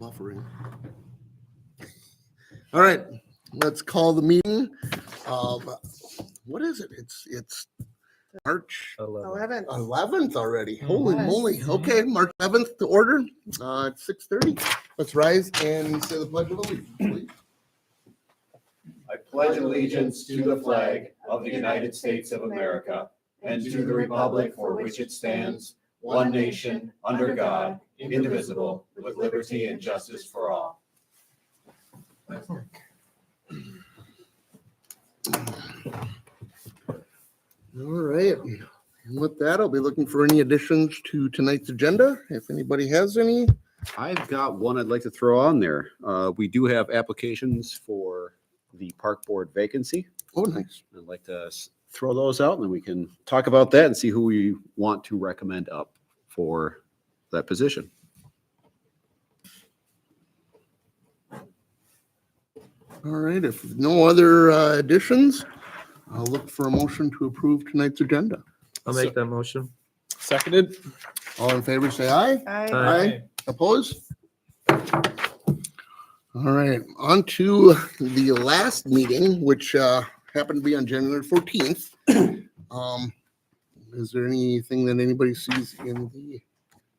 Buffering. All right, let's call the meeting of, what is it? It's March 11th already. Holy Yes. moly. Okay, March 11th to order at 6:30. Let's rise and say the pledge of allegiance, please. I pledge allegiance to the flag of the United States of America and to the republic for which it stands, one nation, under God, indivisible, with liberty and justice for all. All right, and with that, I'll be looking for any additions to tonight's agenda, if anybody has any. I've got one I'd like to throw on there. We do have applications for the park board vacancy. Oh, nice. I'd like to throw those out and then we can talk about that and see who we want to recommend up for that position. All right, if no other additions, I'll look for a motion to approve tonight's agenda. I'll make that motion. Seconded. All in favor, say aye. Aye. Opposed? All right, on to the last meeting, which happened to be on January 14th. Is there anything that anybody sees in the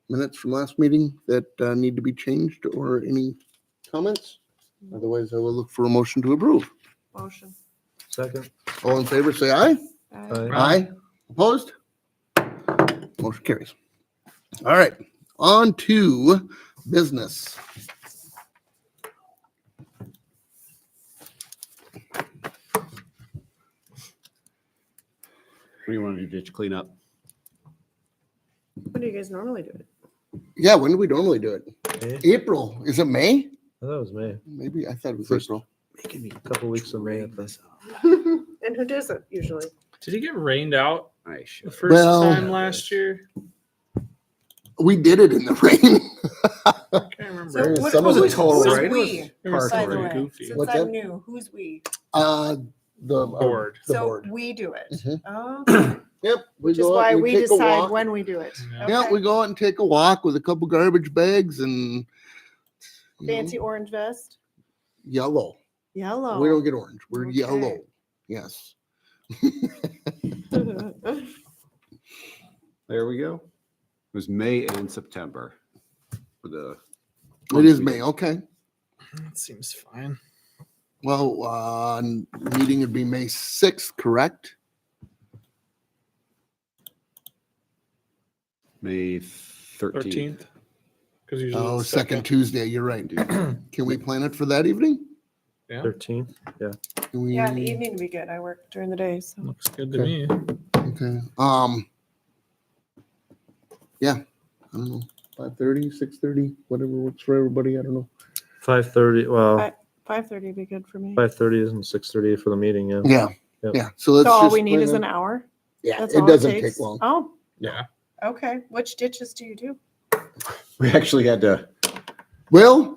minutes from last meeting that need to be changed or any comments? Otherwise, I will look for a motion to approve. Motion. Second. All in favor, say aye. Aye. Aye. Opposed? Motion carries. All right, on to business. What do you want to do, ditch cleanup? When do you guys normally do it? Yeah, when do we normally do it? May? April. Is it May? I thought it was May. Maybe, I thought it was First- April. A couple weeks of May. I think. And who does it usually? Did he get rained out I the should. first Well- time last year? We did it in the rain. I can't remember. what- Some of the who's- total, who's right? we, It was by the pretty way? goofy. Since What's I'm that? new, who's we? The Board. The So board. we do it. Mhm. Oh, Yep. We which is go out why and we take a decide walk. when we do it. Yeah. Yeah, Okay. we go out and take a walk with a couple garbage bags and you know, Fancy orange vest, yellow. yellow. We don't get orange. We're Okay. yellow. Yes. There we go. It was May and September for the. It is May. Okay. That seems fine. Well, meeting would be May 6th, correct? May 13th. 13th. Because usually Oh, the second Tuesday. You're right. Can we plan it for that evening? Yeah, 13th. Can we? Yeah, in the evening would be good. I work during the day, so. looks good to Okay. me. Okay. Yeah. I don't know. 5:30, 6:30, whatever works for everybody. I don't know. 5:30. Well, 5:30 would be good for me. 5:30 and 6:30 for the meeting. Yeah. Yeah. Yep. Yeah. So let's So all just we need plan is on- an hour? Yeah, That's it all doesn't takes? take long. Oh, Yeah. okay. Which ditches do you do? We actually had to, Well,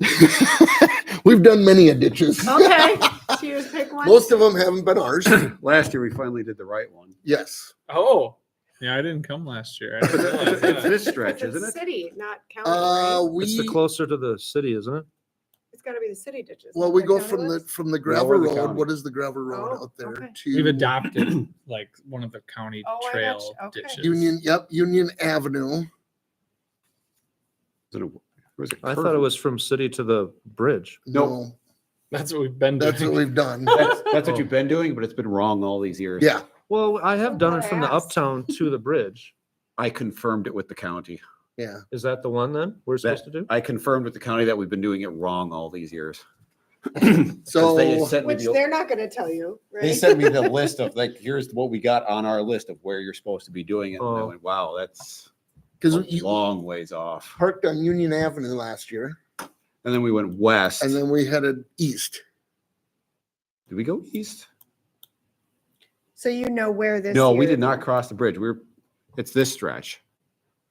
we've done many a ditches. Okay, so you just pick one? Most of them haven't been ours. last year we finally did the right one. Yes. Oh, yeah, I didn't come last year. I didn't realize It's that. this stretch, It's isn't it? city, not county, right? It's the closer to the city, isn't it? It's gotta be the city ditches. Well, not we the go county from the ones? gravel we're the road. county. What is the gravel road Oh, out there okay. to? We've adopted like one of the county Oh, I trail gotcha. Okay. ditches. Union. Yep, Union Avenue. Was it I thought it was from city to the bridge. Nope. No, That's what we've been doing. that's what we've done. That's what Oh. you've been doing, but it's been wrong all these years. Yeah. Well, I have done it That's from what the I asked. uptown to the bridge. I confirmed it with the county. Yeah. Is that the one then we're supposed to do? I confirmed with the county that we've been doing it wrong all these years. So They sent me Which the- they're not gonna tell you, They right? sent me the list of like, here's what we got on our list of where you're supposed to be doing it. And I Oh. went, wow, that's because a you long ways off. parked on Union Avenue last year, And then we went west. and then we headed east. Did we go east? So you know where this. No, we year- did not cross the bridge. It's this stretch.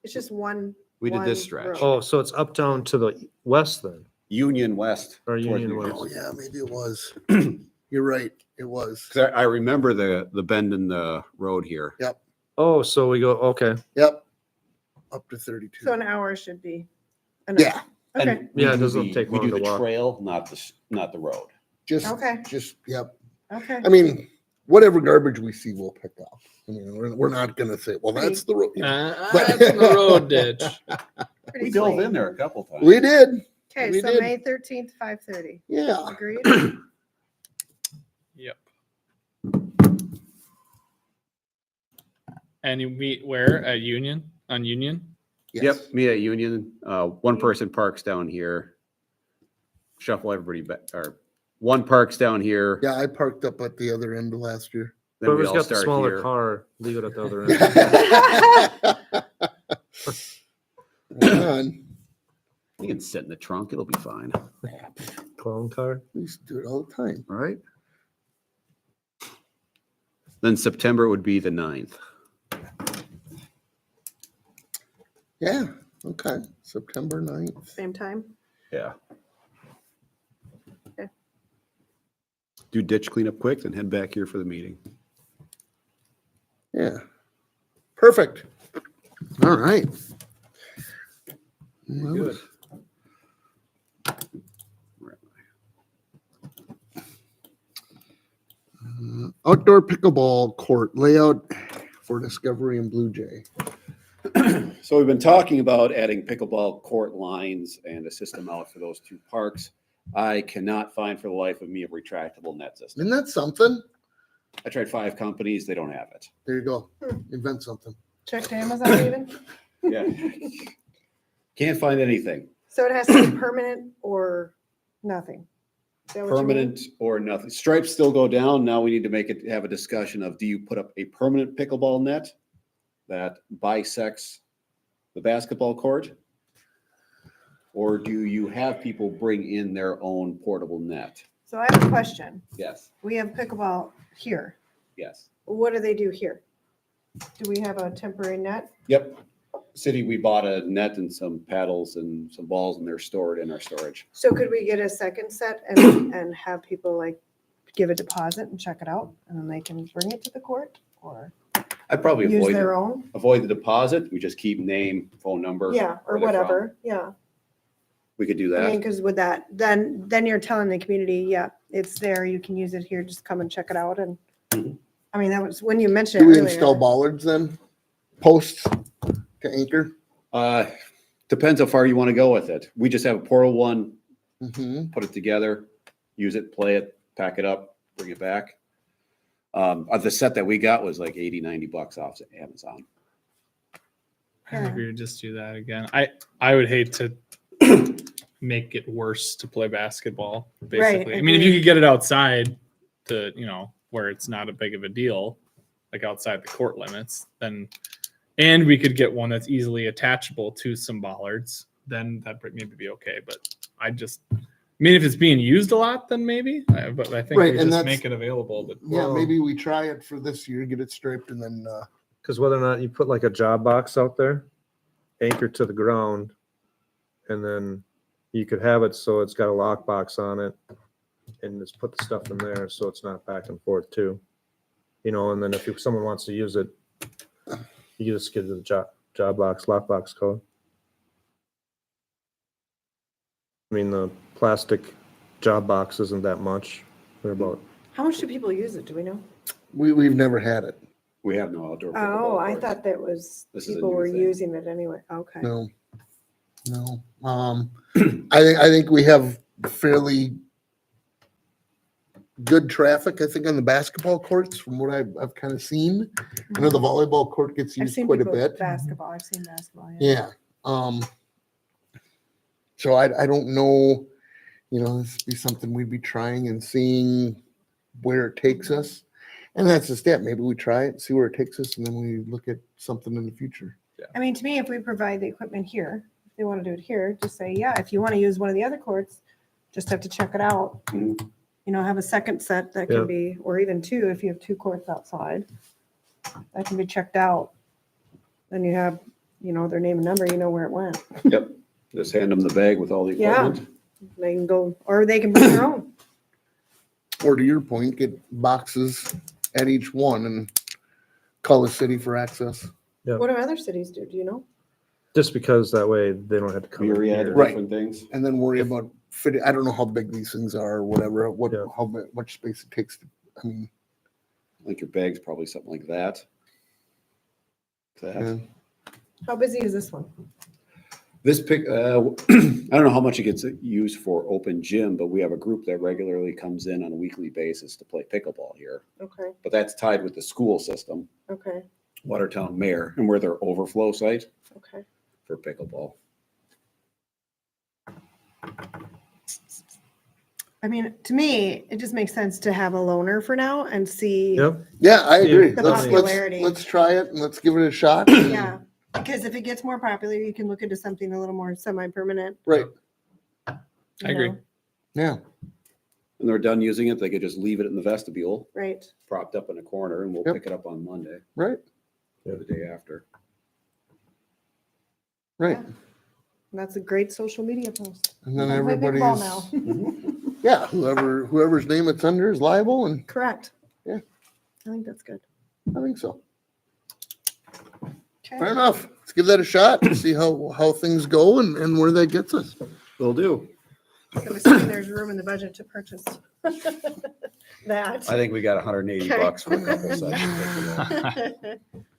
It's just one. We did this One stretch. road. Oh, so it's uptown to the west then? Union West. Or towards Union New West. Oh Jersey. yeah, maybe it was. You're right. It was. 'Cause I remember the bend in the road here. Oh, so we go, okay. Yep. Up to 32. So an hour should be. Yeah. And Okay. we Yeah, it do doesn't the- take We long do to the walk. trail, not the road. Just, Okay. yep. Okay. I mean, whatever garbage we see, we'll pick up. I mean, we're not gonna say, well, Pretty- that's the road. you know. That's in the road ditch. Pretty We dove clean. in there a couple times. We did, Okay, we so did. May 13th, 5:30. yeah. Agreed? Yep. And you meet where? At Union? On Union? Yes. Yep, me at Union. One person parks down here. Shuffle everybody back, or one parks down here. Yeah, I parked up at the other end of last year. Then we Whoever's all got the start smaller here. car, leave it at the other end. Come on. You can sit in the trunk. It'll be fine. Clone car. We used to do it all the time. All right. Then September would be the 9th. Yeah, okay. September 9th. Same time? Yeah. Okay. Do ditch cleanup quick, then head back here for the meeting. Yeah. Perfect. All right. Well, Good. Outdoor pickleball court layout for Discovery and Blue Jay. So we've been talking about adding pickleball court lines and a system out for those two parks. I cannot find for the life of me a retractable net system. Isn't that something? I tried 5 companies, they don't have it. There you go. Invent something. Check to Amazon even? Yeah. Can't find anything. So it has to be permanent or nothing? Is that what you mean? Permanent or nothing. Stripes still go down. Now we need to have a discussion of, do you put up a permanent pickleball net that bisects the basketball court? Or do you have people bring in their own portable net? So I have a question. Yes, We have pickleball here. yes. What do they do here? Do we have a temporary net? Yep. City, we bought a net and some paddles and some balls, and they're stored in our storage. So could we get a second set and have people like give a deposit and check it out and then they can bring it to the court or I'd probably use avoid, their own? avoid the deposit. We just keep name, phone number. Yeah, or where they're from. whatever. Yeah. We could do I mean, that. because with that, then you're telling the community, yeah, it's there. You can use it here. Just come and check it out. And Mhm. I mean, that was when you mentioned Do it we earlier. install bollards then? Posts to anchor? Depends how far you want to go with it. We just have a portal one, Mm-hmm. put it together, use it, play it, pack it up, bring it back. The set that we got was like $80-$90 off Amazon. I think we would just do that again. I would hate to make it worse to play basketball, basically. I mean, if you agreed. could get it outside to, where it's not a big of a deal, like outside the court limits, then, and we could get one that's easily attachable to some bollards, then that'd maybe be okay. But if it's being used a lot, then maybe, but I think Right, we and just that's- make it available. But Yeah, Well- maybe we try it for this year, get it striped and then, Because whether or not you put like a job box out there, anchored to the ground, and then you could have it so it's got a lock box on it, and just put the stuff in there so it's not back and forth too. And then if someone wants to use it, you just give the job box, lock box code. I mean, the plastic job box isn't that much. They're about, How much do people use it? Do we know? we've never had it. We have no outdoor. Oh, pickleball I courts. thought that was This is a people new were thing. using it anyway. Okay. No. I think we have fairly good traffic, I think, on the basketball courts from what I've kind of seen. I know the volleyball court gets I've used seen quite a people bit. basketball. I've seen basketball. Yeah. Yeah. So I don't know, this would be something we'd be trying and seeing where it takes us. And that's the step. Maybe we try it, see where it takes us, and then we look at something in the future. I mean, to me, if we provide the equipment here, if they want to do it here, just say, yeah, if you want to use one of the other courts, just have to check it out. Mhm. Have a second set that Yeah. can be, or even two, if you have two courts outside, that can be checked out. Then you have, their name and number, you know where it went. Yep. Just hand them the bag with all the Yeah. equipment. They can go, or they can bring their own. Or to your point, get boxes at each one and call the city for access. Yeah. What do other cities do? Do you know? Just because that way they don't have to come in Myriad here. of Right. different things. And then worry about fitting, I don't know how big these things are or whatever, Yeah. much space it takes. I mean, I think your bag's probably something like that. That. yeah. How busy is this one? This pick, I don't know how much it gets used for open gym, but we have a group that regularly comes in on a weekly basis to play pickleball here. Okay, But that's tied with the school system, okay, Watertown Mayor, and we're their overflow site okay. for pickleball. I mean, to me, it just makes sense to have a loaner for now and see. Yep. Yeah, I agree. The Let's, popularity. let's try it and let's give it a shot. Yeah, because if it gets more popular, you can look into something a little more semi-permanent. Right. you I agree. know? Yeah. When they're done using it, they could just leave it in the vestibule, Right. propped up in a corner, and we'll Yep. pick it up on Monday Right. or the day after. Right. That's a great social media post. And then I'll play pickleball everybody's, yeah, whoever's name it's under is liable, and Correct. Yeah. I think that's good. I think so. Fair Okay. enough. Let's give that a shot and see how things go and where that gets us. Will do. So I'm assuming there's room in the budget to purchase that. I think we got 180 Okay. bucks for a couple sessions.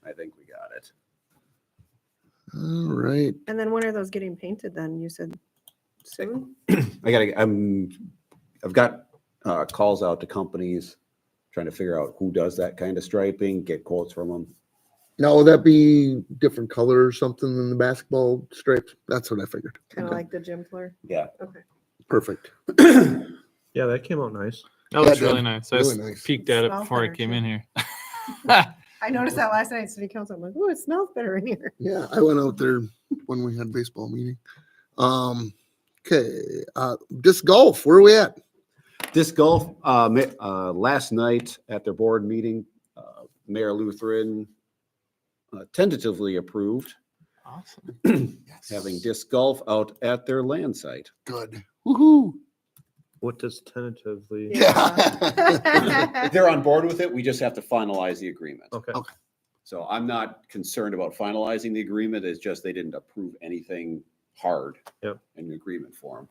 I think we got it. All right. And then when are those getting painted then? You said soon? I've got calls out to companies trying to figure out who does that kind of striping, get quotes from them. Now, would that be different color or something than the basketball stripes? That's what I figured. Kind of Okay. like the gym floor? Yeah. Okay. Perfect. Yeah, that came out nice. That looks Yeah, really nice. I really just nice. peeked at it Smells before I better, came too. in here. I noticed that last night at city council. I'm like, oh, it smells better in here. Yeah, I went out there when we had baseball meeting. Okay, disc golf, where are we at? Disc golf, last night at their board meeting, Mayor Lutheran tentatively approved Awesome. having disc golf out at their land site. Good. Woohoo. What does tentatively? Yeah. They're on board with it. We just have to finalize the agreement. Okay. So I'm not concerned about finalizing the agreement. It's just they didn't approve anything hard Yep. in the agreement form.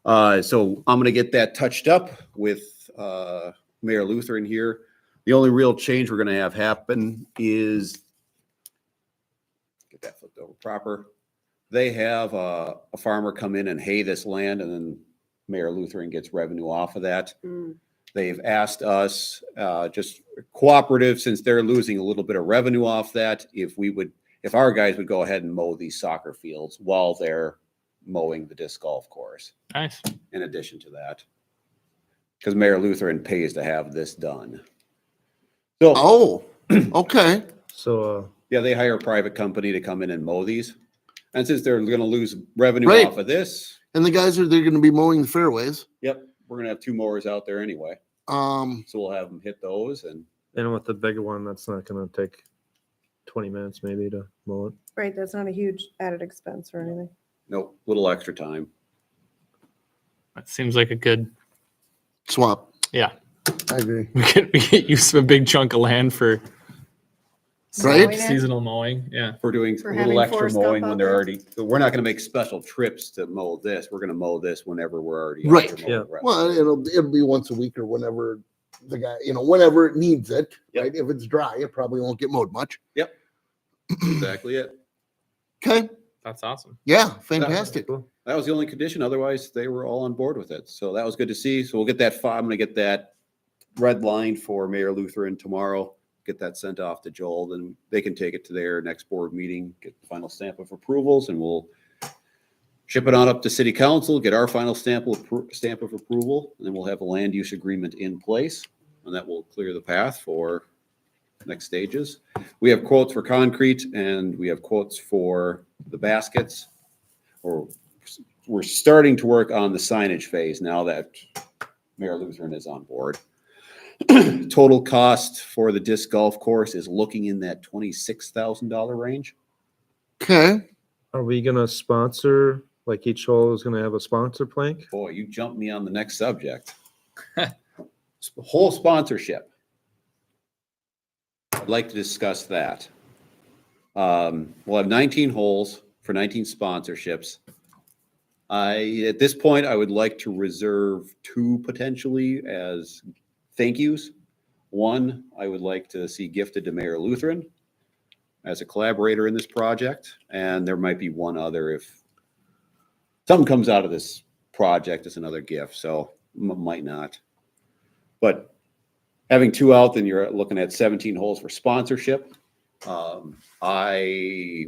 So I'm going to get that touched up with Mayor Lutheran here. The only real change we're going to have happen is get that flipped over proper. They have a farmer come in and hay this land, and then Mayor Lutheran gets revenue off of that. Mm. They've asked us, just cooperative, since they're losing a little bit of revenue off that, if our guys would go ahead and mow these soccer fields while they're mowing the disc golf course, Nice. in addition to that. Because Mayor Lutheran pays to have this done. So, Oh, okay. So, yeah, they hire a private company to come in and mow these. And since they're gonna lose revenue Right. off of this, And the guys they're going to be mowing the fairways. yep, we're gonna have 2 mowers out there anyway. So we'll have them hit those, and and with the bigger one, that's not gonna take 20 minutes maybe to mow it. Right, that's not a huge added expense or anything. no, little extra time. That seems like a good. swap. Yeah, I agree. we get used to a big chunk of land for Right? Mowing it? seasonal mowing. Yeah. We're doing For a having little extra forest golf mowing out when they're there? already, we're not gonna make special trips to mow this. We're gonna mow this whenever we're already. out Right. there mowing Yeah. the rest. Well, it'll be once a week or whenever the guy, whenever it needs it, Yep. right? If it's dry, it probably won't get mowed much. Exactly it. Okay. That's awesome. Yeah, fantastic. Cool. That was the only condition. Otherwise, they were all on board with it. So that was good to see. So we'll get that, I'm gonna get that red line for Mayor Lutheran tomorrow, get that sent off to Joel, then they can take it to their next board meeting, get the final stamp of approvals, and we'll ship it on up to city council, get our final stamp of approval, and then we'll have a land use agreement in place, and that will clear the path for next stages. We have quotes for concrete, and we have quotes for the baskets. We're starting to work on the signage phase now that Mayor Lutheran is on board. Total cost for the disc golf course is looking in that $26,000 range. Okay. Are we gonna sponsor, like each hole is gonna have a sponsor plank? Boy, you jumped me on the next subject. Whole sponsorship. I'd like to discuss that. We'll have 19 holes. for 19 sponsorships. At this point, I would like to reserve 2 potentially as thank yous. One, I would like to see gifted to Mayor Lutheran as a collaborator in this project, and there might be one other if something comes out of this project as another gift, so might not. But having 2 out, then you're looking at 17 holes for sponsorship. I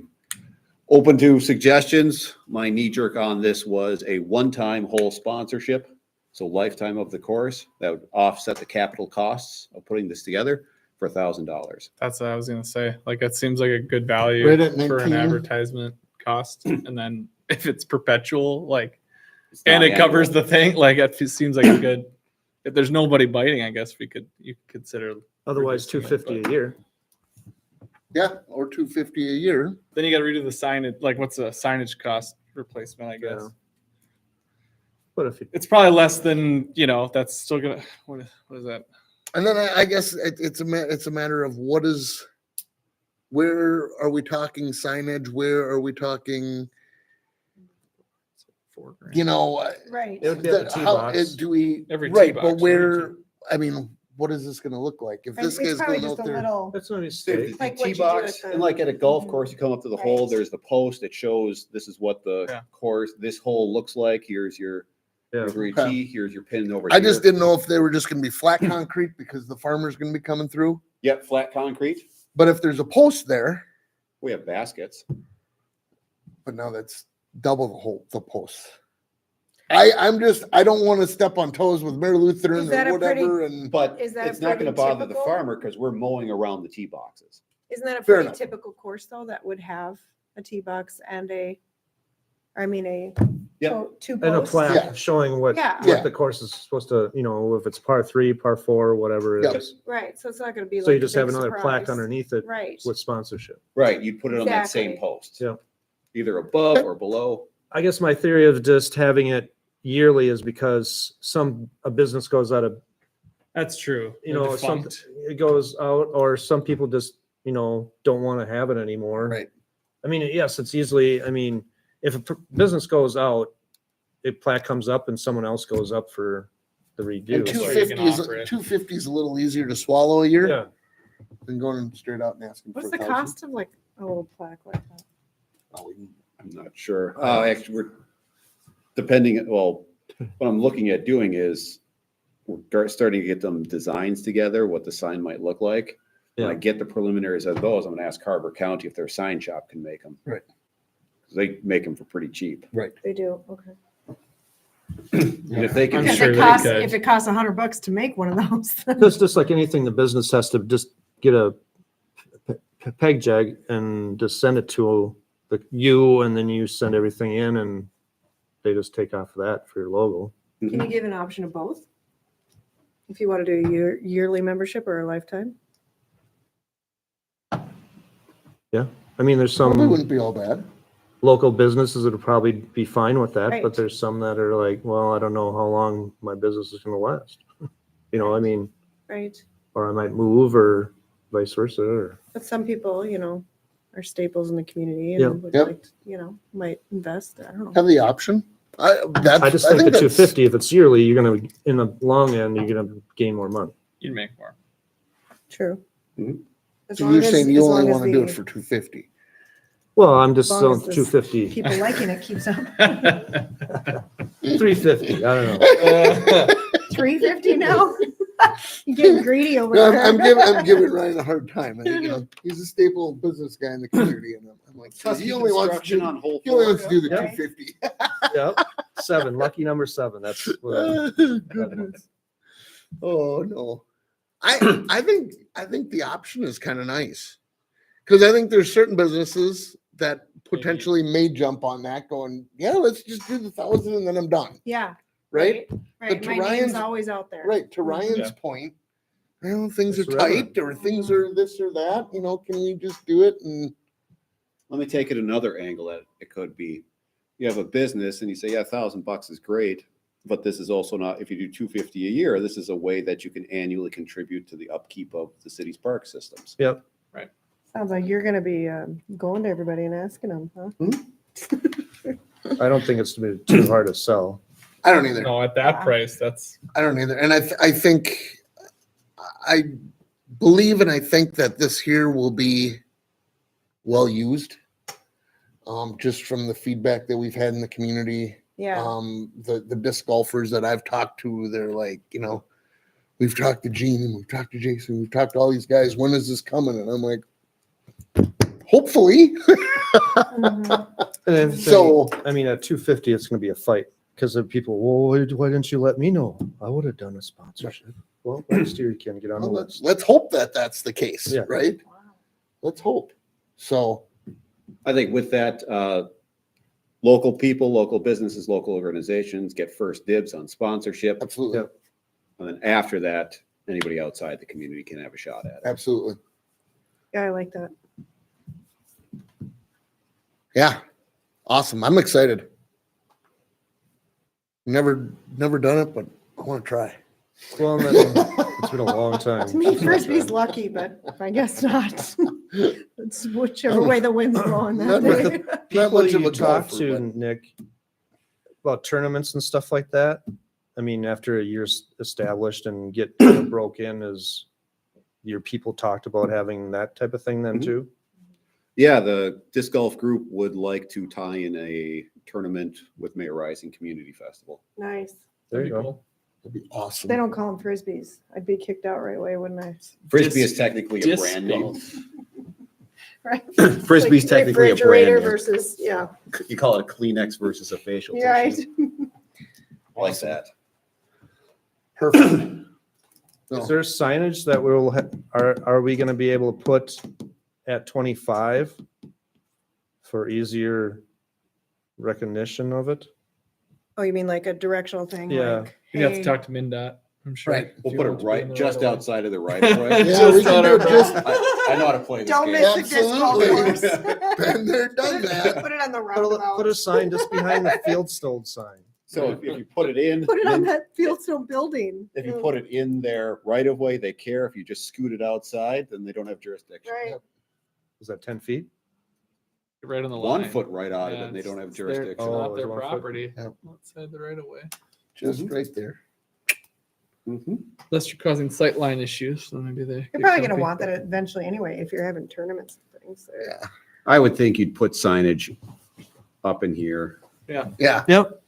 open to suggestions. My knee jerk on this was a one-time hole sponsorship. So lifetime of the course that would offset the capital costs of putting this together for $1,000. That's what I was gonna say. Like, it seems like a good value Right at for an 19. advertisement cost. And then if it's perpetual, like, It's and not it covers annual. the thing, like, it seems like a good, if there's nobody biting, I guess you could consider. Otherwise, reducing it, 250 but a year. Yeah, or 250 a year. Then you gotta redo the signage, like, what's the signage cost replacement, I guess? Yeah. But if you, It's probably less than, that's still gonna, what is that? And then I guess it's a matter of where are we talking signage? Where are we talking, $4,000. Right. it would be at the tee box. do we, Every tee right, box, but right? where, I mean, what is this gonna look like? If And this it's guy's probably going just out a there. little, That's what we The say. Like what tee you do box, at the- and like at a golf Mhm. course, you come up to the hole, Right. there's the post that shows this is what the Yeah. course, this hole looks like. Here's your Yeah. here's where your Okay. tee, here's your pin over I here. just didn't know if they were just gonna be flat concrete because the farmer's gonna be coming through. Yep, flat concrete. But if there's a post there, We have baskets. but now that's double the post. I don't want to step on toes with Mayor Lutheran Is that or a pretty- whatever. And But Is that a it's not gonna pretty bother the typical? farmer because we're mowing around the tee boxes. isn't that a Fair pretty enough. typical course though, that would have a tee box and a Yep. 2 And a posts? plaque Yeah. showing what, Yeah. Yeah. what the course is supposed to, if it's par 3, par 4, whatever it Yep. is. Right, so it's not gonna be like. So you a just big have another plaque surprise. underneath it Right. with sponsorship. Right, you'd put it on that same Exactly. post. Yeah. Either above or below. I guess my theory of just having it yearly is because a business goes out of, That's true. it goes out, or some people just, don't want to have it anymore. Right. I mean, yes, it's easily, if a business goes out, a plaque comes up and someone else goes up for the redo. And So So, you can offer it. 250 is a little easier to swallow a year yeah, than going straight out and asking What's for the 1,000. cost of like a little plaque like that? I'm not sure. Actually, we're depending, well, what I'm looking at doing is we're starting to get them designs together, what the sign might look like. When I Yeah. get the preliminaries of those, I'm gonna ask Carver County if their sign shop can make them. Right. 'Cause they make them for pretty cheap. They do, okay. And if they can, I'm Because sure it they costs, could. if it costs $100 to make one of those. then- that's just like anything, the business has to just get a peg jag and just send it to you, and then you send everything in and they just take off that for your logo. Can you give an option of both? If you want to do a yearly membership or a lifetime? There's Probably some wouldn't be all bad. local businesses that would probably be fine with that, Right. but there's some that are like, well, I don't know how long my business is gonna last. Right. Or I might move or vice versa, or, But some people, are staples in the community Yep. and would Yep. like, might invest. I don't know. Have the option. I just think the that's- 250, if it's yearly, you're gonna, in the long end, you're gonna gain more money. You'd make more. True. Mhm. As So long you're as- saying you as only long as want to do it the for 250. Well, I'm just As long selling as this- 250, People liking it keeps up. 350, I don't know. 350 now? You're getting greedy over No, there. I'm giving Ryan a hard time. I think, he's a staple business guy in the community, and I'm like, he only wants to do, on hole he only wants to do the Yeah. 250. Yep, 7, lucky number 7, that's what Goodness. Oh no, I think the option is kind of nice, because I think there's certain businesses that potentially may jump on that, going, yeah, let's just do the 1,000 and then I'm done, Yeah. right? Right. to My name's Ryan's- always out there. Right. To Ryan's Yeah. point, things are It's relevant. tight or things are this or that. Can we just do it? And let me take it another angle that it could be. You have a business and you say, yeah, $1,000 is great, but this is also not, if you do 250 a year, this is a way that you can annually contribute to the upkeep of the city's park systems. Yep. Sounds like you're going to be going to everybody and asking them, huh? I don't think it's too hard to sell. I don't either. No, at that Yeah. price, that's I don't either. And I think, I believe and I think that this here will be well used. Just from the feedback that we've had in the community. Yeah. The disc golfers that I've talked to, they're like, we've talked to Gene and we've talked to Jason, we've talked to all these guys. When is this coming? And I'm like, hopefully. Mhm. And So- I mean, at 250, it's going to be a fight because of people. Well, why didn't you let me know? I would have done a sponsorship. Well, next year you can get on the Well, list. let's hope that that's the case, Yeah. right? Let's hope. So, I think with that, local people, local businesses, local organizations get first dibs on sponsorship. absolutely, Yep. And then after that, anybody outside the community can have a shot at it. absolutely. Yeah, I like that. Yeah, awesome. I'm excited. Never done it, but I want to try. Well, and then, it's been a long time. To me, Frisbee's lucky, but I guess not. It's whichever way the wind's blowing that Not with day. Not People much of you a talk golfer, to, but- Nick, about tournaments and stuff like that. I mean, after a year's established and get broke in, is your people talked about having that type of thing then Mhm. too? Yeah, the disc golf group would like to tie in a tournament with Mayor Rising Community Festival. Nice. There you that'd be go. cool. That'd be awesome. They don't call them Frisbees. I'd be kicked out right away, wouldn't I? Frisbee Disc- is technically a disc brand name. golf. Right. Frisbee's Like technically a refrigerator brand name. versus, yeah, You call it a Kleenex versus a facial you're right. tissue. Like that. Perfect. No. Is there signage that we'll, are we gonna be able to put at 25 for easier recognition of it? Oh, you mean like a directional thing? Yeah. Like, You have to hey, talk to MinDOT, I'm sure. Right. We'll if put you it want to be in right, the just right of way. outside of the right of way. Yeah, we Just can on do our it just I know how to play this Don't game. miss the disc golf Absolutely. course. been there, done that. Put it on the Put a roundabout. sign just behind the Fieldstone sign. So if you put it in, Put it on then that Fieldstone building. if you put it in their right of way, they care. If you just scoot it outside, then they don't have jurisdiction. Right. Is that 10 feet? Right on the line. 1 foot right out of Yeah, it, and they don't have it's their- jurisdiction. It's Oh, not it's their 1 foot. property. Yep. Outside the right of way. Just Mhm. right there. Mhm. Unless you're causing sight line issues, so maybe they. You're get probably gonna comfy. want that eventually anyway, if you're having tournaments and things. So- Yeah. I would think you'd put signage up in here, Yeah. Yep.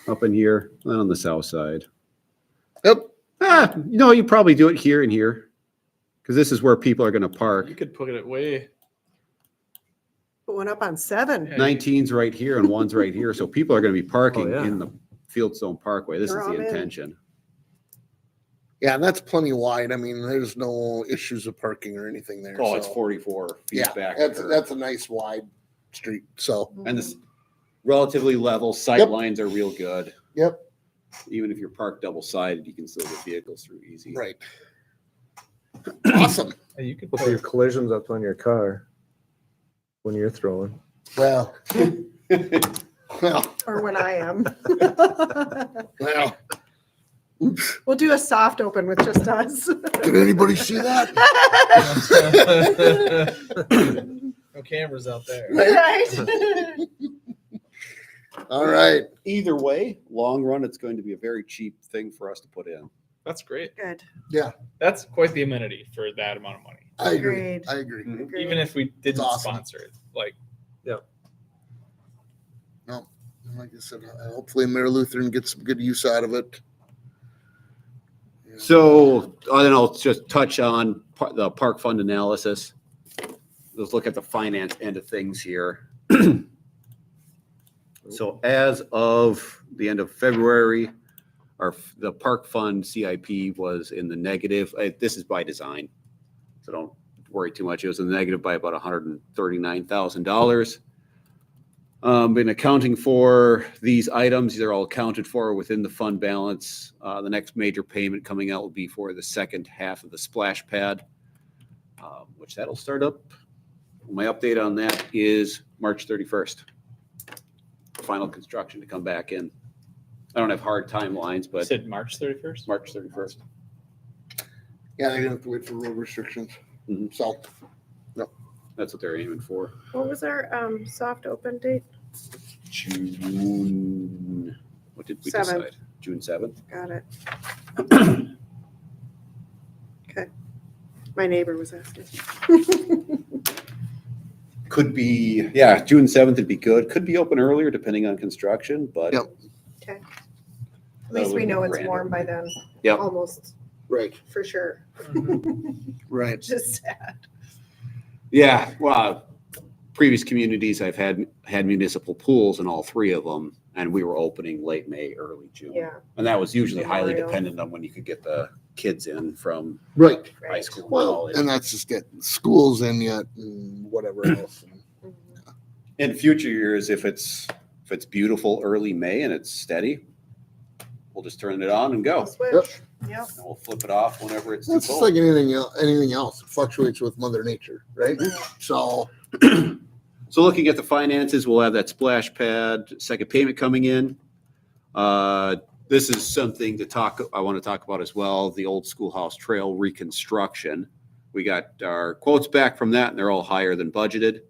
up in here, and on the south side. Yep. You probably do it here and here, because this is where people are going to park. You could put it way. Put one up on 7. Yeah. 19's right here and 1's right here, so people are going to be parking Oh, yeah. in the Fieldstone Parkway. This They're is all the in. intention. Yeah, and that's plenty wide. I mean, there's no issues of parking or anything there. Oh, it's so- 44 feet Yeah, back. that's a nice wide street. So, And this relatively level, sight Yep. lines are real good. yep, Even if you're parked double-sided, you can still get vehicles through easy. right. Awesome. Yeah, you could Put put your collisions up on your car when you're throwing. Well, well, Or when I am. well. Oops. We'll do a soft open with just us. Did anybody see that? no cameras out there. Right. All right. Either way, long run, it's going to be a very cheap thing for us to put in. That's great. Good. That's quite the amenity for that amount of money. I agree. Agreed. I agree. Agreed. Even if we didn't awesome. sponsor it, like No, like I said, hopefully Mayor Lutheran gets some good use out of it. So, then I'll just touch on the park fund analysis. Let's look at the finance end of things here. So as of the end of February, the park fund CIP was in the negative. This is by design, so don't worry too much. It was in the negative by about $139,000. Been accounting for these items. These are all accounted for within the fund balance. The next major payment coming out will be for the second half of the splash pad, which that'll start up. My update on that is March 31st. Final construction to come back in. I don't have hard timelines, you but said March 31st. March 31st. Yeah, they didn't have to wait for road restrictions. Mhm. So, no. That's what they're aiming for. What was our soft open date? June, what did we 7th. decide? June 7th? Got it. Okay. My neighbor was asking. Could be, yeah, June 7th would be good. Could be open earlier depending on construction, but. Yep. Okay. At least we know it's warm by then. Yep. Almost Right, for sure. right. Just sad. Yeah, well, previous communities, I've had municipal pools in all three of them, and we were opening late May, early June. Yeah. And that was usually highly Memorial. dependent on when you could get the kids in from Right. high Right. school. and Well, college. and that's just getting schools in yet and whatever else. Mhm. In future years, if it's beautiful early May and it's steady, we'll just turn it on and go. Switch. Yep. And we'll flip it off whenever it's too That's just cold. like anything else. It fluctuates with Mother Nature, right? So, So looking at the finances, we'll have that splash pad, second payment coming in. This is something I want to talk about as well, the old schoolhouse trail reconstruction. We got our quotes back from that and they're all higher than budgeted.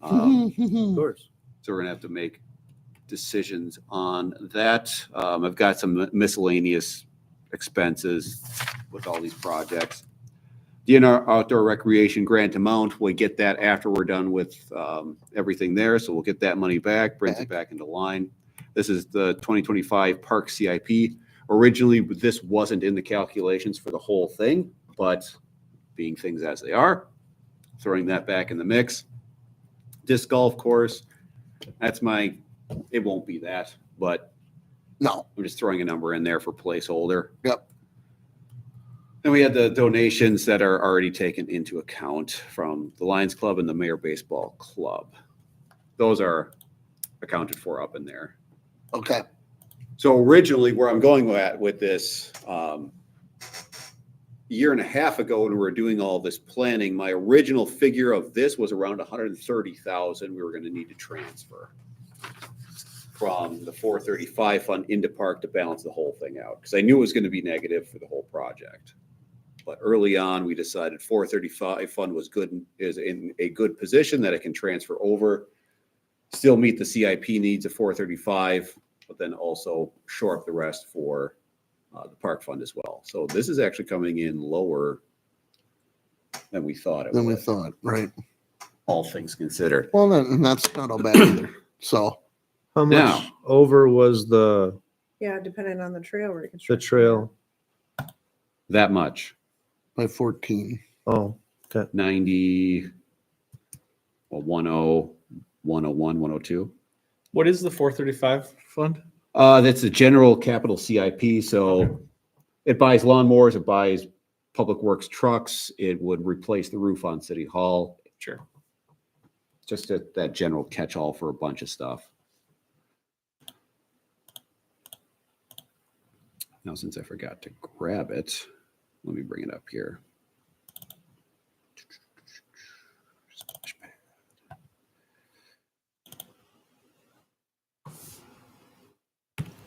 Of course. So we're gonna have to make decisions on that. I've got some miscellaneous expenses with all these projects. DNR outdoor recreation grant amount, we'll get that after we're done with everything there. So we'll get that money back, brings it back into line. This is the 2025 park CIP. Originally, this wasn't in the calculations for the whole thing, but being things as they are, throwing that back in the mix. Disc golf course, it won't be that, but no, I'm just throwing a number in there for placeholder. Yep. And we had the donations that are already taken into account from the Lions Club and the Mayor Baseball Club. Those are accounted for up in there. okay. So originally, where I'm going with this, year and a half ago when we were doing all this planning, my original figure of this was around 130,000 we were going to need to transfer from the 435 fund into park to balance the whole thing out. Because I knew it was going to be negative for the whole project. But early on, we decided 435 fund is in a good position that it can transfer over, still meet the CIP needs of 435, but then also shore up the rest for the park fund as well. So this is actually coming in lower than we thought it Than we would, thought, right? all things considered. Well, and that's not all bad either. So, How much Now- over was the Yeah, depending on the trail reconstruction. trail? That much, by 14. Oh, 90, well, 10, 101, 102. What is the 435 fund? That's a general capital CIP. So it buys lawnmowers, it buys public works trucks, it would replace the roof on City Hall. Sure. Just that general catch-all for a bunch of stuff. Now, since I forgot to grab it, let me bring it up here.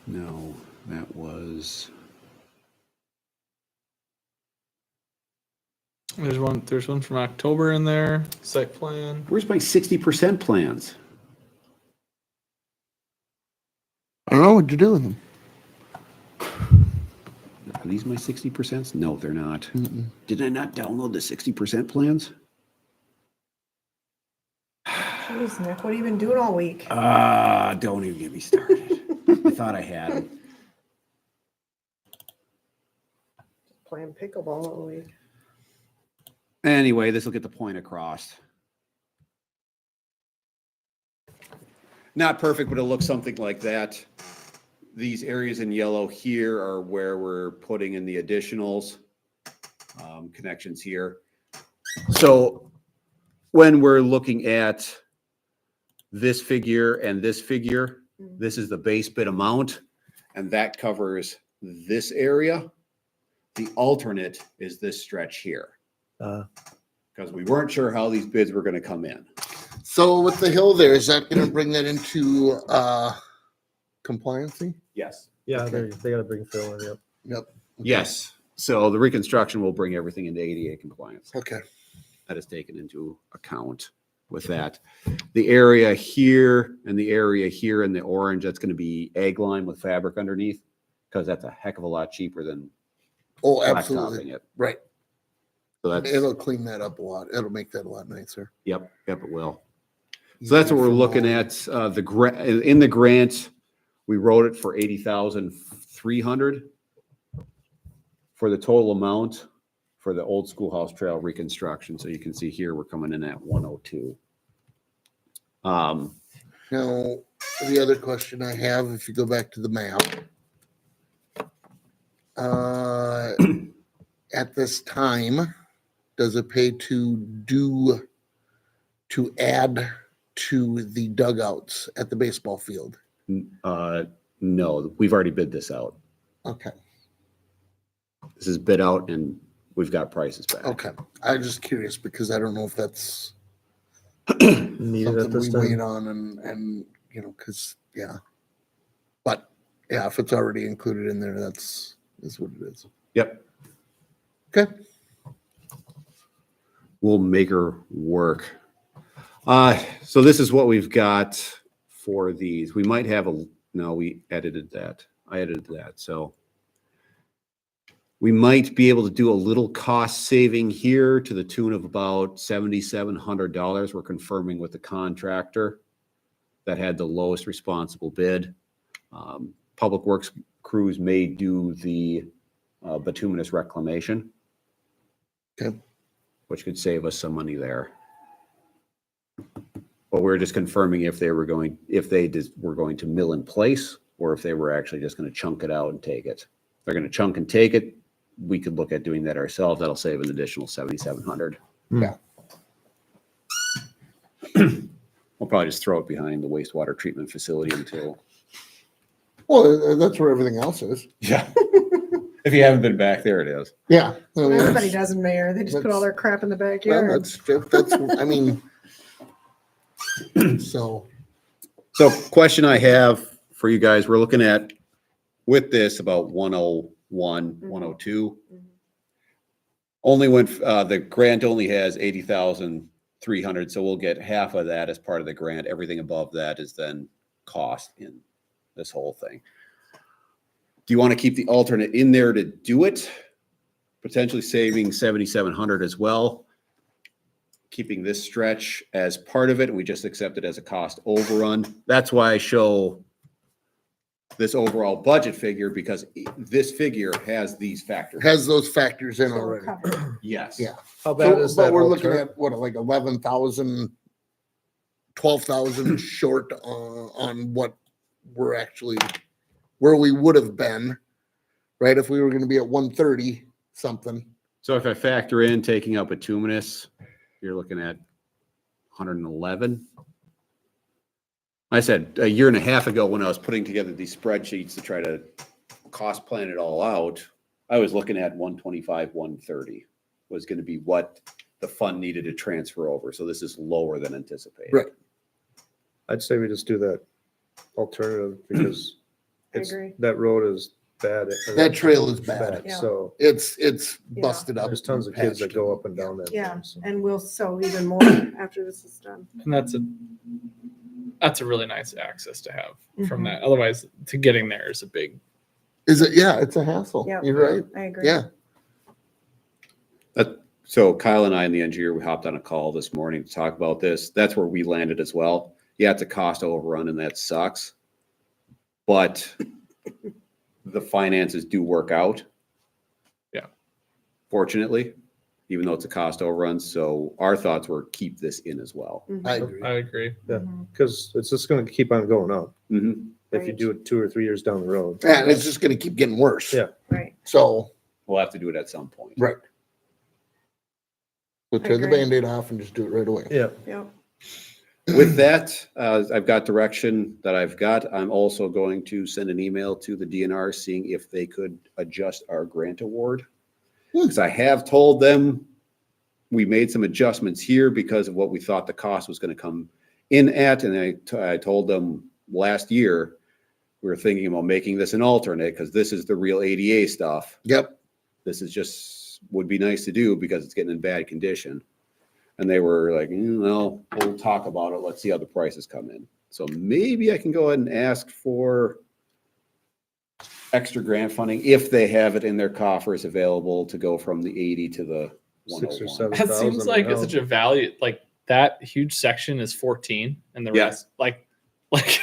No, that was, There's one from October in there. Site plan. where's my 60% plans? I don't know what to do with them. Are these my 60%? No, they're not. Mm-mm. Did I not download the 60% plans? Jeez, Nick, what have you been doing all week? Don't even get me started. I thought I had them. Playing pickleball all week. Anyway, this will get the point across. Not perfect, but it looks something like that. These areas in yellow here are where we're putting in the additionals, connections here. So when we're looking at this figure and this figure, this is the base bid amount, and that covers this area. The alternate is this stretch here, because we weren't sure how these bids were going to come in. So with the hill there, is that going to bring that into compliancy? Yes. yeah, Okay. they got to bring fill in. Yep. Yep. Yes. So the reconstruction will bring everything into ADA compliance. Okay. That is taken into account with that. The area here and the area here in the orange, that's gonna be egg line with fabric underneath, because that's a heck of a lot cheaper than Oh, blacktopping absolutely. it. Right. So that's, It'll clean that up a lot. It'll make that a lot nicer. yep, it will. So that's what we're looking at. In the grant, we wrote it for 80,300 for the total amount for the old schoolhouse trail reconstruction. So you can see here, we're coming in at 102. Now, the other question I have, if you go back to the map, at this time, does it pay to add to the dugouts at the baseball field? No, we've already bid this out. Okay, This is bid out and we've got prices back. okay. I'm just curious because I don't know if that's Needed at something we this wait time. on and, because, yeah. But, yeah, if it's already included in there, is what it is. Yep, Okay. we'll make her work. So this is what we've got for these. We might have no, we edited that. I edited that, so. We might be able to do a little cost saving here to the tune of about $7,700. We're confirming with the contractor that had the lowest responsible bid. Public Works crews may do the bituminous reclamation. Okay. Which could save us some money there. But we're just confirming if they were going to mill in place or if they were actually just going to chunk it out and take it. If they're going to chunk and take it, we could look at doing that ourselves. That'll save an additional $7,700. Yeah. We'll probably just throw it behind the wastewater treatment facility until. Well, that's where everything else is. Yeah. If you haven't been back, there it is. Yeah. I mean, Everybody that's- does in Mayor. They just put all their crap in the Well, backyard. that's, I mean, so, So question I have for you guys, we're looking at with this about 101, 102. Only when the grant only has 80,300, so we'll get half of that as part of the grant. Everything above that is then cost in this whole thing. Do you want to keep the alternate in there to do it? Potentially saving 7,700 as well. Keeping this stretch as part of it, we just accept it as a cost overrun. That's why I show this overall budget figure, because this figure has these factors. has those factors in So we're already. covered. Yes. Yeah. How bad So, is but that? we're looking alter- at what, like 11,000, 12,000 short on what we're actually, where we would have been, right? If we were going to be at 130 something. So if I factor in taking out bituminous, you're looking at 111. I said a year and a half ago when I was putting together these spreadsheets to try to cost plan it all out, I was looking at 125, 130 was going to be what the fund needed to transfer over. So this is lower than anticipated. Right. I'd say we just do that alternative because I it's, agree. that road is bad. That trail is bad. Yeah. So It's Yeah. busted up. there's tons of kids that patched. go up and down that. Yeah, thing, so. and we'll sow even more after this is done. And that's a really nice access to have from Mhm. that. Otherwise, to getting there is a big. Is it? Yeah, it's a hassle. Yeah. You're right. I agree. Yeah. So Kyle and I and the engineer, we hopped on a call this morning to talk about this. That's where we landed as well. Yeah, it's a cost overrun and that sucks. But the finances do work out. Yeah. Fortunately, even though it's a cost overrun. So our thoughts were keep this in as well. Mhm. I agree. I agree. Yeah. Mhm. Because it's just going to keep on going up Mhm. if you Right. do it 2 or 3 years down the road. And it's just going to keep getting worse. Yeah. Right. So, We'll have to do it at some point. right. We'll I tear the agree. Band-Aid off and just do it right away. Yeah. Yep. With that, I've got direction that I've got. I'm also going to send an email to the DNR seeing if they could adjust our grant award. Because I have told them we made some adjustments here because of what we thought the cost was going to come in at. And I told them last year, we were thinking about making this an alternate because this is the real ADA stuff. Yep. This is just, would be nice to do because it's getting in bad condition. And they were like, well, we'll talk about it. Let's see how the prices come in. So maybe I can go ahead and ask for extra grant funding if they have it in their coffers available to go from the 80 to the 6 or 101. 7. That seems 1,000 like now. such a value. Like that huge section is 14, and the Yeah. rest, like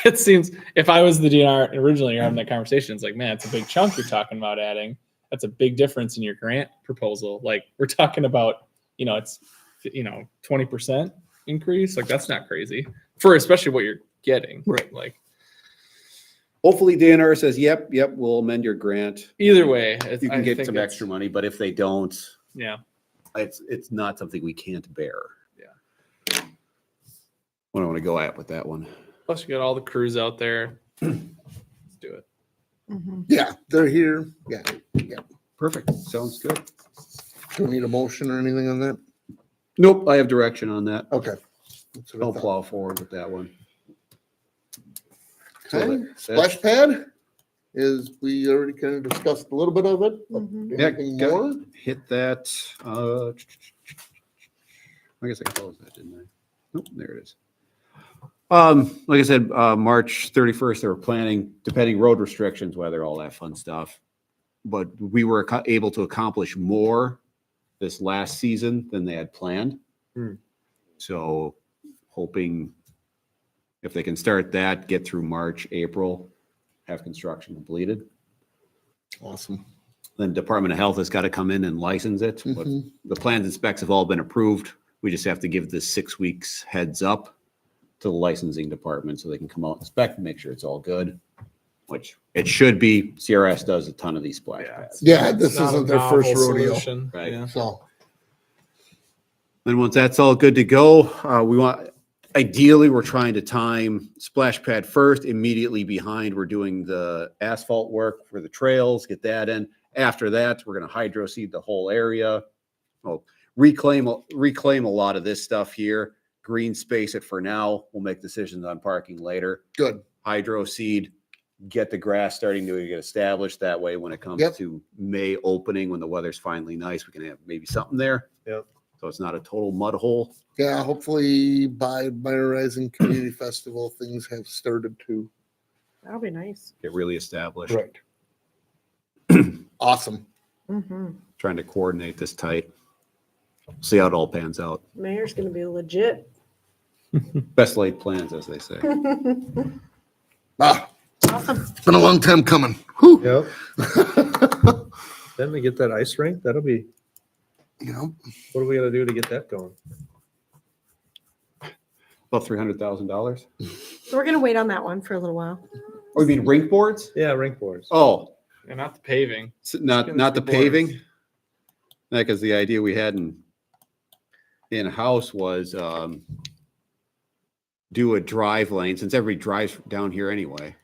it seems. If I was the DNR originally, you're having that conversation. It's like, man, it's a big chunk you're talking about adding. That's a big difference in your grant proposal. Like we're talking about, it's 20% increase. Like that's not crazy for especially what you're getting. Right. Like Hopefully DNR says, yep, we'll amend your grant. either way, You I can get think some it's- extra money, but if they don't, Yeah. it's not something we can't bear. Yeah. What do I want to go at with that one? Plus, you got all the crews out there. Let's do it. Mhm. Yeah, they're here. Yeah. Perfect. Sounds good. Do we need a motion or anything on that? Nope, I have direction on that. Okay. That's what I I'll thought. plow forward with that one. So Okay, that- splash pad is, we already kind of discussed a little bit of it. but Mhm. Yeah, Anything got- more? Hit that. I guess I closed that, didn't I? Nope, there it is. Like I said, March 31st, they were planning, depending road restrictions, weather, all that fun stuff. But we were able to accomplish more this last season than they had planned. Hmm. So hoping if they can start that, get through March, April, have construction completed. Awesome. Then Department of Health has got to come in and license it, but Mhm. the plans and specs have all been approved. We just have to give this 6 weeks heads up to the licensing department so they can come out and inspect and make sure it's all good, which it should be. CRS does a ton of these splash pads. Yeah, It's this not a isn't their first novel rodeo. solution. Right. Yeah. So, Then once that's all good to go, ideally, we're trying to time splash pad first, immediately behind, we're doing the asphalt work for the trails, get that in. After that, we're gonna hydro seed the whole area. Well, reclaim a lot of this stuff here, green space it for now. We'll make decisions on parking later. good. Hydro seed, get the grass starting to get established. That way, when it comes Yep. to May opening, when the weather's finally nice, we can have maybe something there. Yep. So it's not a total mud hole. Yeah, hopefully by Horizon Community Festival, things have started to. That'll be nice. Get really established. Right. Awesome. Mhm. Trying to coordinate this tight. See how it all pans out. Mayor's gonna be legit. Best laid plans, as they say. Ah, Awesome. it's been a long time coming. Whew. Yep. Then we get that ice rink. That'll be, You know, what are we gonna do to get that going? About $300,000. So we're gonna wait on that one for a little while. Oh, you mean rink boards? Yeah, rink boards. Oh, And not the paving. not Skins the the boards. paving. Because the idea we had in house was do a drive lane, since everybody drives down here anyway.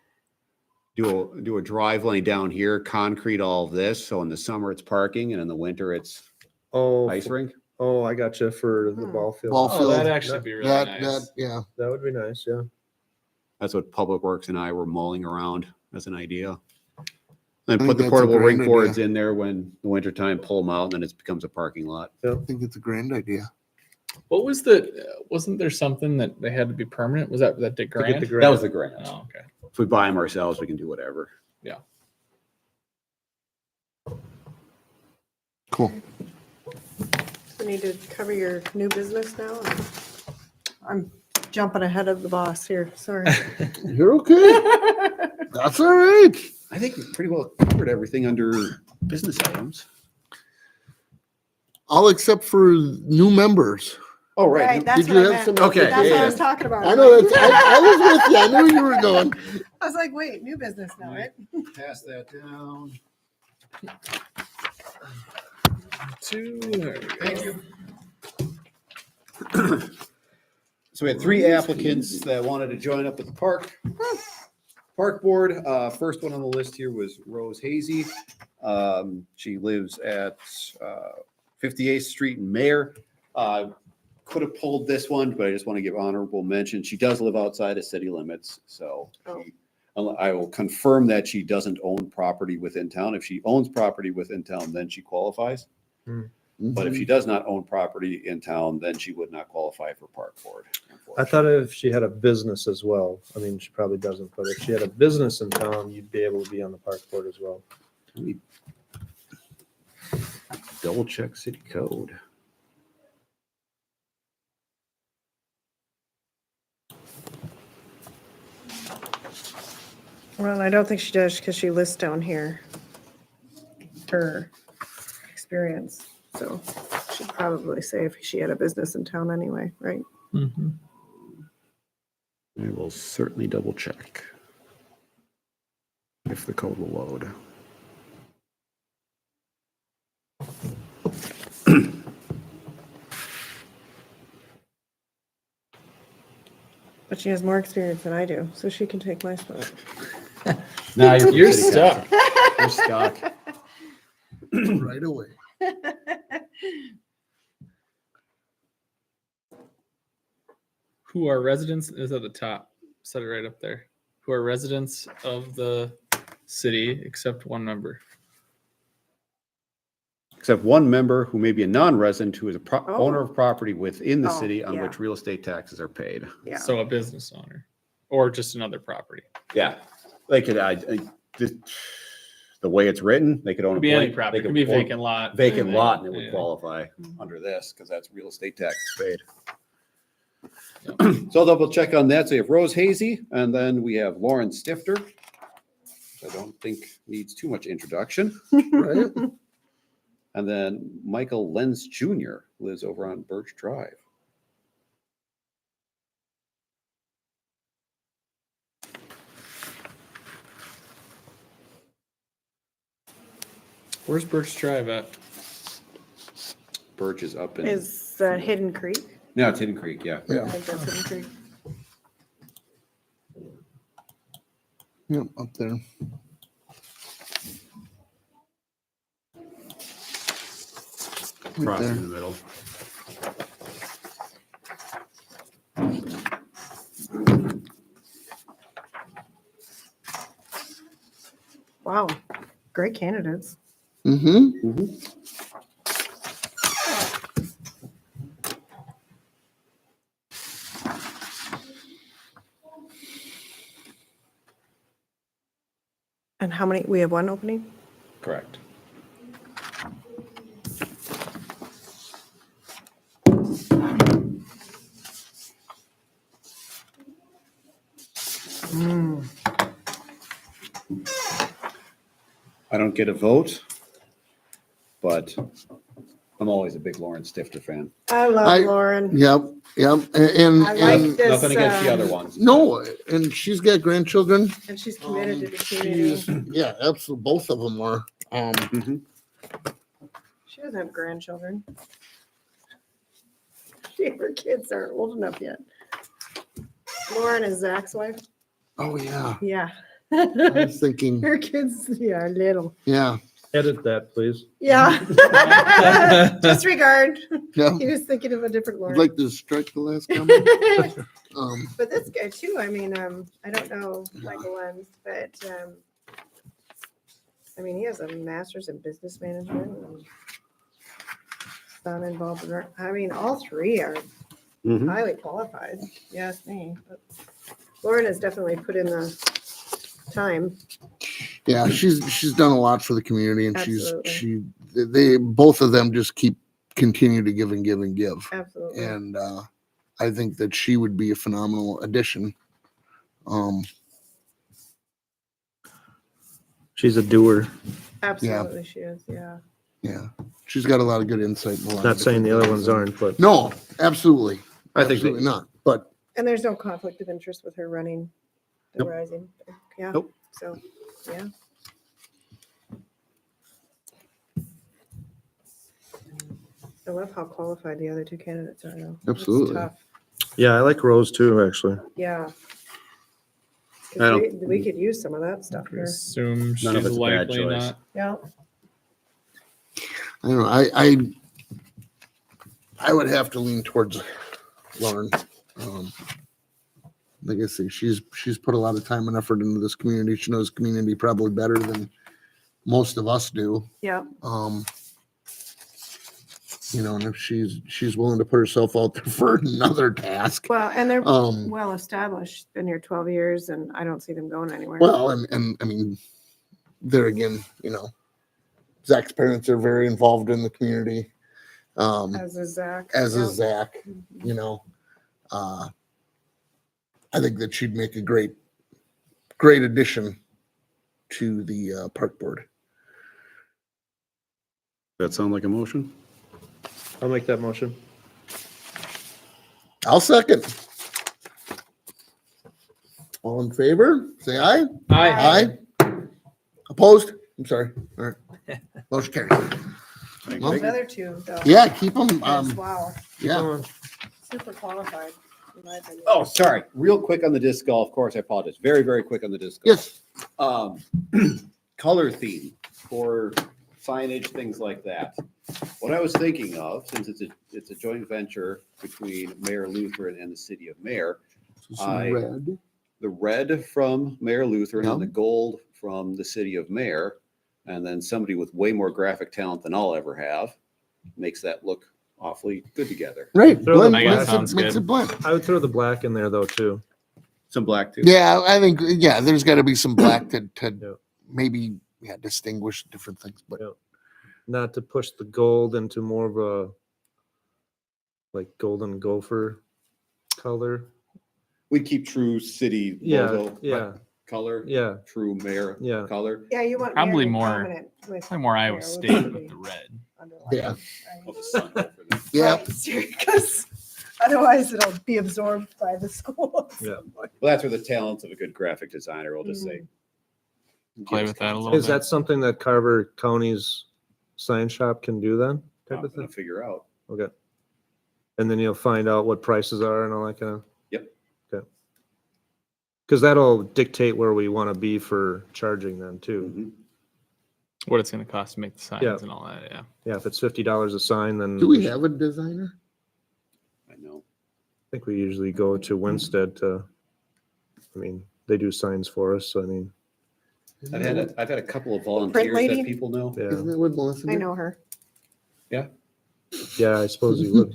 Do a drive lane down here, concrete all of this, so in the summer it's parking and in the winter it's Oh, ice rink. oh, I got you for the Hmm. ball field. Ball Oh, field. that'd actually be really that, nice. yeah. That would be nice, yeah. That's what Public Works and I were mulling around as an idea. Then think put the that's a portable great rink boards idea. in there when the winter time, pull them out, and then it becomes a parking lot. I think it's a grand idea. What was wasn't there something that they had to be permanent? Was that Dick To get Grant? the That grant. was the grant. Oh, okay. If we buy them ourselves, we can do whatever. Cool. We need to cover your new business now. I'm jumping ahead of the boss here, sorry. You're okay. That's all right. I think we pretty well covered everything under business items. All except for new members. Oh, Right, that's Did what you I have meant. some? Okay, That's what yeah. I was talking about. I know that's, I was with you. I knew you were going. I was like, wait, new business now, right? Pass that down. Thank you. So we had 3 applicants that wanted to join up with the park board. First one on the list here was Rose Hazy. She lives at 58th Street in Mayor. Could have pulled this one, but I just want to give honorable mention. She does live outside of city limits, so I will confirm that she doesn't own property within town. If she owns property within town, then she qualifies. Hmm. But if she does not own property in town, then she would not qualify for park board. I thought if she had a business as well, I mean, she probably doesn't, but if she had a business in town, you'd be able to be on the park board as well. Let me double check city code. Well, I don't think she does because she lists down here her experience. So she'd probably say if she had a business in town anyway, right? Mhm. I will certainly double check if the code will load. But she has more experience than I do, so she can take my spot. Now You're stuck. You're stuck. Right away. Who are residents is at the top. Set it right up there. Who are residents of the city except one member. Except one member who may be a non-resident who is a Oh. owner of property within the Oh, city on yeah. which real estate taxes are paid. Yeah. So a business owner or just another property. Yeah, they could, just, the way it's written, they could own Could a be any blank. property. they Could be own vacant lot. Vacant anything. lot and it would Yeah. qualify Mhm. under this because that's real estate taxes paid. Yep. So double check on that. So you have Rose Hazy and then we have Lauren Stifter. which I don't think needs too much introduction. Right? And then Michael Lenz Jr. lives over on Birch Drive. Where's Birch Drive at? Birch is up in. Is that Hidden Creek? No, it's Hidden Creek, yeah. Yeah. I think that's Hidden Creek. Yep, up there. Right Cross there. in the middle. Wow, great candidates. Mm-hmm. And how many, we have one opening? Correct. I don't get a vote, but I'm always a big Lauren Stifter fan. I love I- Lauren. Yep, yep. And, I like and this. Nothing against the other um, ones. no, and she's got grandchildren. And she's committed to the She's, community. yeah, absolutely. Both of them are. Mhm. She doesn't have grandchildren. Her kids aren't old enough yet. Lauren is Zach's wife? Oh, yeah. Yeah. I was thinking, Her kids, yeah, are little. yeah, Edit that, please. Yeah. Disregard. yeah. He was thinking of a different I'd Lauren. like to strike the last comment. But this guy too, I mean, I don't know Michael Lenz, but, I mean, he has a master's in business management. And son involved in, I mean, all three are Mhm. highly qualified, you ask me. But Lauren has definitely put in the time. Yeah, she's done a lot for the community, and Absolutely. they both of them just continue to give and give and give. Absolutely. And I think that she would be a phenomenal addition. She's a doer. Absolutely, she is, yeah. Yeah, she's got a lot of good insight. In a lot Not of saying the different other things. ones aren't, but No, absolutely. I think Absolutely not. But And there's no conflict of interest with her running the Nope. Rising. Yeah. Nope. So, yeah. I love how qualified the other two candidates are though. It's Absolutely. tough. yeah, I like Rose too, actually. Yeah. 'Cause I don't- we could use some of that stuff I here. assume she's None of it's a bad likely choice. not. Yeah. I don't know. I would have to lean towards Lauren. Like I say, she's put a lot of time and effort into this community. She knows community probably better than most of us do. Yeah. you know, and if she's willing to put herself out there for another task. Well, and they're Um, well established, been here 12 years and I don't see them going anywhere. well, and I mean, there again, you know, Zach's parents are very involved in the community. As is Zach. As Yep. is Zach, you know, I think that she'd make a great addition to the park board. That sound like a motion? I'll make that motion. I'll second. All in favor, say aye. Aye. Aye. Opposed? I'm sorry. All right. Motion carries. Well, The other two, though. yeah, keep them. Yes, wow, Yeah. super qualified. in my opinion. Oh, sorry. Real quick on the disc golf course. I apologize. Very, very quick on the disc golf. Yes. Color theme for signage, things like that. What I was thinking of, since it's a joint venture between Mayor Lutheran and the city of Mayor, I- Red. the red from Mayor Lutheran and the Yeah. gold from the city of Mayor, and then somebody with way more graphic talent than I'll ever have, makes that look awfully good together. Right. Throw the Blend, black makes, sounds it, makes good. it blend. I would throw the black in there though too. Some black too. Yeah, I think, yeah, there's got to be some black to Yeah. maybe, yeah, distinguish different things. But Yeah. Not to push the gold into more of a like golden gopher color. We'd keep true city Yeah, logo yeah, color, yeah, true Mayor yeah. color. Yeah, you want. Probably Mayor more- prominent with Probably more Iowa Mayor State Lutheran with the red. underlined, Yeah. right? Oh, the sun over there. yeah, Because otherwise it'll be absorbed by the school. Yeah. Well, that's where the talents of a good graphic designer will just say. Play give with us that a concept. little Is that something that Carver County's sign shop can do then? Type I'm of gonna thing? figure out. Okay. And then you'll find out what prices are and all that kind of. Yep. Okay. Because that'll dictate where we want to be for charging then too. Mhm. What it's going to cost to make the signs Yeah. and all that. Yeah. Yeah, if it's $50 a sign, then do we have a designer? I know. I think we usually go to Winstead to. I mean, they do signs for us. So I mean, I've had a couple of volunteers lady? that people know. yeah, Isn't that what Melissa I did? know her. yeah. I suppose you would.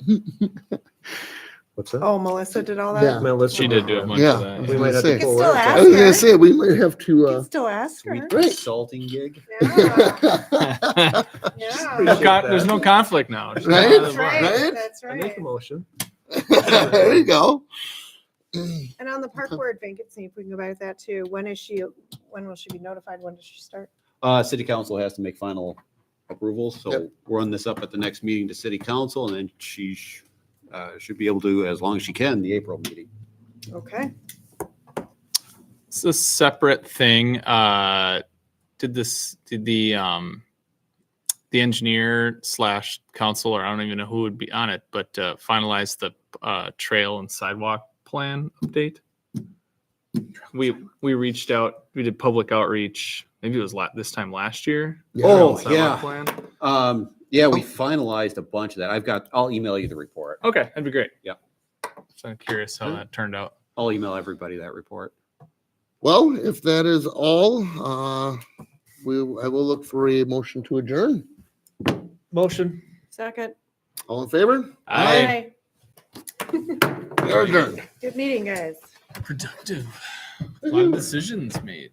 What's that? Oh, Melissa did all Yeah. that? Melissa She would, did do yeah. a bunch Yeah. of that. We might have say. to pull Still her. ask I was gonna her. say, we might have to, You can still ask her. Right. Consulting gig. Yeah. Yeah. There's no conflict now. Just Right? out of That's the box. right. Right? That's I make right. a motion. There you go. And on the park board vacancy, if we can go back to that too, when will she be notified? When does she start? City council has to make final approvals, so Yep. we'll run this up at the next meeting to city council, and then she should be able to, as long as she can, the April meeting. Okay. It's a separate thing. Did the engineer slash council, or I don't even know who would be on it, but finalize the trail and sidewalk plan update? We reached out. We did public outreach. Maybe it was this time last year. Yeah. Oh, Sidewalk yeah. Plan. Yeah, we finalized a bunch of that. I'll email you the report. Okay, that'd be great. Yep. So I'm curious how that turned out. I'll email everybody that report. Well, if that is all, I will look for a motion to adjourn. Motion. Second. All in favor? Aye. We are adjourned. Good meeting, guys. Productive. A lot of decisions made.